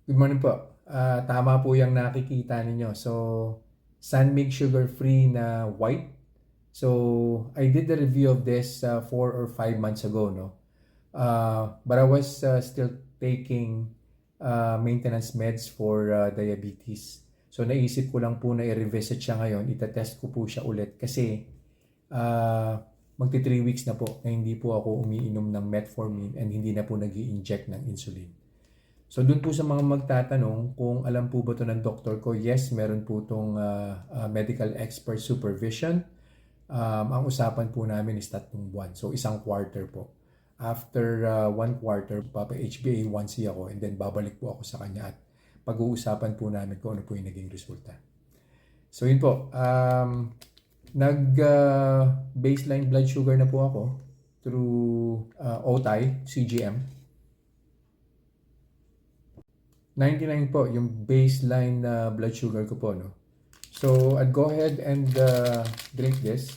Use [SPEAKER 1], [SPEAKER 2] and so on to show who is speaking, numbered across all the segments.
[SPEAKER 1] Good morning po. Tama po yung nakikita ninyo. So, Sunmig sugar-free na white. So, I did the review of this 4 or 5 months ago, no? But I was still taking maintenance meds for diabetes. So, naisip ko lang po na i-revisit siya ngayon. Itatest ko po siya ulit kasi uh, magti 3 weeks na po na hindi po ako umiinom ng metformin and hindi na po nag-i-inject ng insulin. So dun po sa mga magtatanong kung alam po ba to ng doktor ko, yes, meron po itong medical expert supervision. Ang usapan po namin is 3 buwan. So 1 quarter po. After 1 quarter, papa-HbA1c ako and then babalik po ako sa kanya at pag-uusapan po namin kung ano po yung naging resulta. So yun po. Nag-baseline blood sugar na po ako through OTI, CGM. 99 po yung baseline na blood sugar ko po, no? So, I'd go ahead and drink this.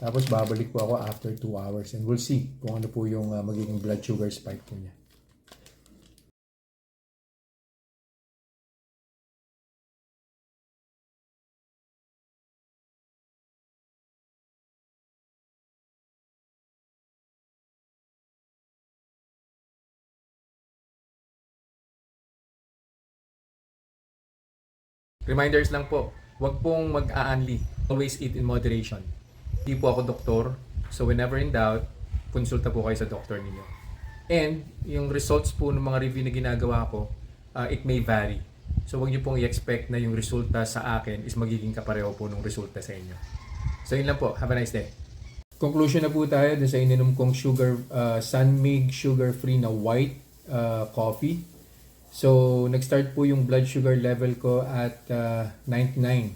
[SPEAKER 1] Tapos, babalik po ako after 2 hours and we'll see kung ano po yung magiging blood sugar spike po niya. Reminders lang po, wag pong mag-aanli. Always eat in moderation. Hindi po ako doktor, so whenever in doubt, konsulta po kayo sa doktor ninyo. And yung results po ng mga review na ginagawa ko, it may vary. So wag niyo pong i-expect na yung resulta sa akin is magiging kapareho po ng resulta sa inyo. So yun lang po. Have a nice day. Conclusion na po tayo sa ininom kong Sunmig sugar-free na white coffee. So, nag-start po yung blood sugar level ko at 99.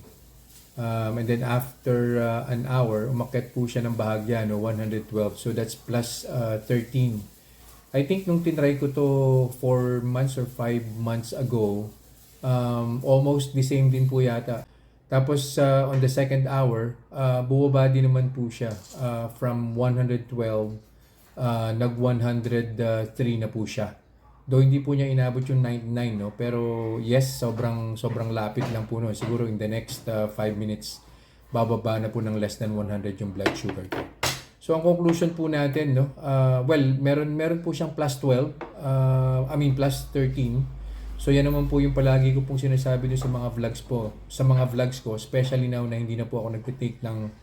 [SPEAKER 1] And then after an hour, umakyat po siya ng bahagya, no, 112. So, that's plus 13. I think nung tinry ko to 4 months or 5 months ago, almost the same din po yata. Tapos on the second hour, bumaba din naman po siya from 112, nag-103 na po siya. Though hindi po niya inabot yung 99, no? Pero yes, sobrang lapit lang po, no? Siguro in the next 5 minutes, bababa na po ng less than 100 yung blood sugar ko. So ang conclusion po natin, no? Well, meron po siyang plus 12, plus 13. So yan naman po yung palagi ko pong sinasabi doon sa mga vlogs ko, especially now na hindi na po ako nagte-take ng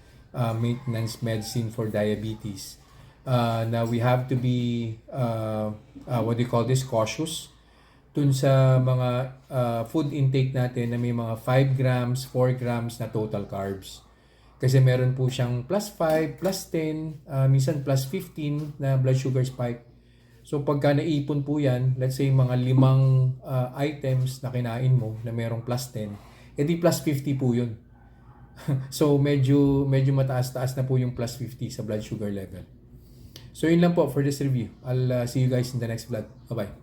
[SPEAKER 1] maintenance medicine for diabetes. Na we have to be cautious dun sa mga food intake natin na may mga 5 grams, 4 grams na total carbs. Kasi meron po siyang plus 5, plus 10, minsan plus 15 na blood sugar spike. So pagka naipon po yan, let's say mga 5 items na kinain mo na merong plus 10, edi plus 50 po yun. So medyo mataas-taas na po yung plus 50 sa blood sugar level. So yun lang po for this review. I'll see you guys in the next vlog. Bye-bye.